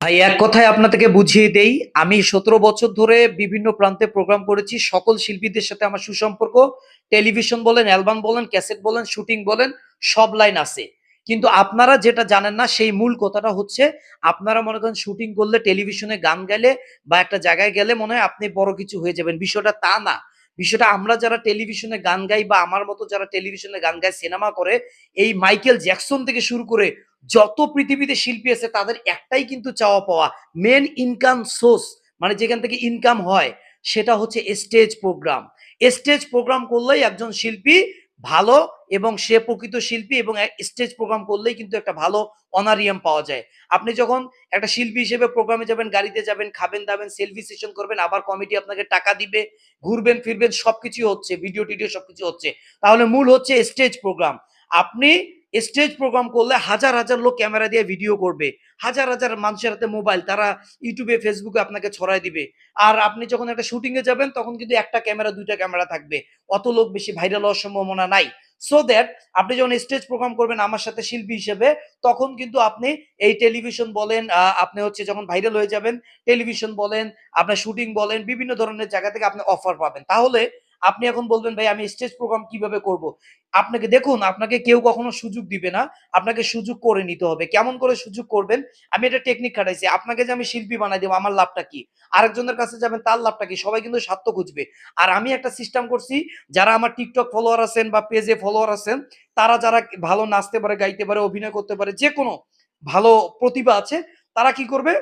ভাই এক কথায় আপনাদেরকে বুঝিয়ে দেই, আমি ১৭ বছর ধরে বিভিন্ন প্রান্তে প্রোগ্রাম করেছি। সকল শিল্পীদের সাথে আমার সুসম্পর্ক। টেলিভিশন বলেন, অ্যালবাম বলেন, ক্যাসেট বলেন, শুটিং বলেন, সব লাইন আছে। কিন্তু আপনারা যেটা জানেন না সেই মূল কথাটা হচ্ছে, আপনারা মনে করেন শুটিং করলে, টেলিভিশনে গান গাইলে বা একটা জায়গায় গেলে মনে হয় আপনি বড় কিছু হয়ে যাবেন। বিষয়টা তা না। বিষয়টা আমরা যারা টেলিভিশনে গান গাই বা আমার মতো যারা টেলিভিশনে গান গায়, সিনেমা করে, এই মাইকেল জ্যাকসন থেকে শুরু করে যত পৃথিবীতে শিল্পী আছে তাদের একটাই কিন্তু চাওয়া পাওয়া, মেন ইনকাম সোর্স, মানে যেখান থেকে ইনকাম হয় সেটা হচ্ছে স্টেজ প্রোগ্রাম। স্টেজ প্রোগ্রাম করলেই একজন শিল্পী ভালো, এবং সে প্রকৃত শিল্পী, এবং স্টেজ প্রোগ্রাম করলেই কিন্তু একটা ভালো অনারিয়াম পাওয়া যায়। আপনি যখন একটা শিল্পী হিসেবে প্রোগ্রামে যাবেন, গাড়িতে যাবেন, খাবেন দাবেন, সেলফি সেশন করবেন, আবার কমিটি আপনাকে টাকা দিবে, ঘুরবেন ফিরবেন, সবকিছু হচ্ছে, ভিডিও টিডিও সবকিছু হচ্ছে, তাহলে মূল হচ্ছে স্টেজ প্রোগ্রাম। আপনি স্টেজ প্রোগ্রাম করলে হাজার হাজার লোক ক্যামেরা দিয়ে ভিডিও করবে, হাজার হাজার মানুষের হাতে মোবাইল, তারা ইউটিউবে ফেসবুকে আপনাকে ছড়াই দিবে। আর আপনি যখন একটা শুটিং এ যাবেন তখন কিন্তু একটা ক্যামেরা দুইটা ক্যামেরা থাকবে, অত লোক বেশি ভাইরাল হওয়ার সম্ভাবনা নাই। সো দ্যাট আপনি যখন স্টেজ প্রোগ্রাম করবেন আমার সাথে শিল্পী হিসেবে, তখন কিন্তু আপনি এই টেলিভিশন বলেন, আপনি হচ্ছে যখন ভাইরাল হয়ে যাবেন, টেলিভিশন বলেন, আপনার শুটিং বলেন, বিভিন্ন ধরনের জায়গা থেকে আপনি অফার পাবেন। তাহলে আপনি এখন বলবেন ভাই আমি স্টেজ প্রোগ্রাম কিভাবে করব? আপনাকে দেখুন, আপনাকে কেউ কখনো সুযোগ দিবে না। আপনাকে সুযোগ করে নিতে হবে। কেমন করে সুযোগ করবেন? আমি একটা টেকনিক খাটাইছি। আপনাকে যে আমি শিল্পী বানাই দেব, আমার লাভটা কি? আরেকজনের কাছে যাবেন, তার লাভটা কি? সবাই কিন্তু স্বার্থ খুঁজবে। আর আমি একটা সিস্টেম করছি, যারা আমার TikTok ফলোয়ার আছেন বা পেজে ফলোয়ার আছেন, তারা যারা ভালো নাচতে পারে, গাইতে পারে, অভিনয় করতে পারে, যেকোনো ভালো প্রতিভা আছে, তারা কি করবে?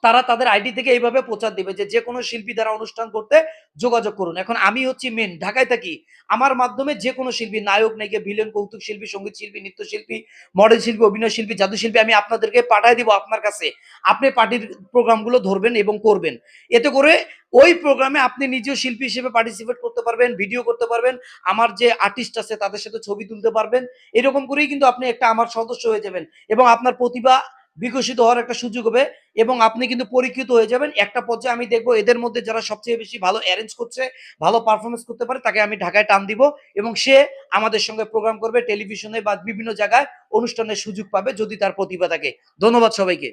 তারা তাদের আইডি থেকে এইভাবে প্রচার দিবে যে যেকোনো শিল্পী দ্বারা অনুষ্ঠান করতে যোগাযোগ করুন। এখন আমি হচ্ছি মেন, ঢাকায় থাকি। আমার মাধ্যমে যেকোনো শিল্পী, নায়ক, নায়িকা, ভিলেন, কৌতুক শিল্পী, সঙ্গীত শিল্পী, নৃত্য শিল্পী, মডেল শিল্পী, অভিনয় শিল্পী, জাদু শিল্পী, আমি আপনাদেরকে পাঠায় দিব আপনার কাছে। আপনি পার্টির প্রোগ্রামগুলো ধরবেন এবং করবেন। এতে করে ওই প্রোগ্রামে আপনি নিজেও শিল্পী হিসেবে পার্টিসিপেট করতে পারবেন, ভিডিও করতে পারবেন, আমার যে আর্টিস্ট আছে তাদের সাথে ছবি তুলতে পারবেন। এরকম করেই কিন্তু আপনি একটা আমার সদস্য হয়ে যাবেন, এবং আপনার প্রতিভা বিকশিত হওয়ার একটা সুযোগ হবে, এবং আপনি কিন্তু পরীক্ষিত হয়ে যাবেন। একটা পর্যায়ে আমি দেখবো এদের মধ্যে যারা সবচেয়ে বেশি ভালো অ্যারেঞ্জ করছে, ভালো পারফরমেন্স করতে পারে, তাকে আমি ঢাকায় টান দিব, এবং সে আমাদের সঙ্গে প্রোগ্রাম করবে, টেলিভিশনে বা বিভিন্ন জায়গায় অনুষ্ঠানের সুযোগ পাবে যদি তার প্রতিভা থাকে। ধন্যবাদ সবাইকে।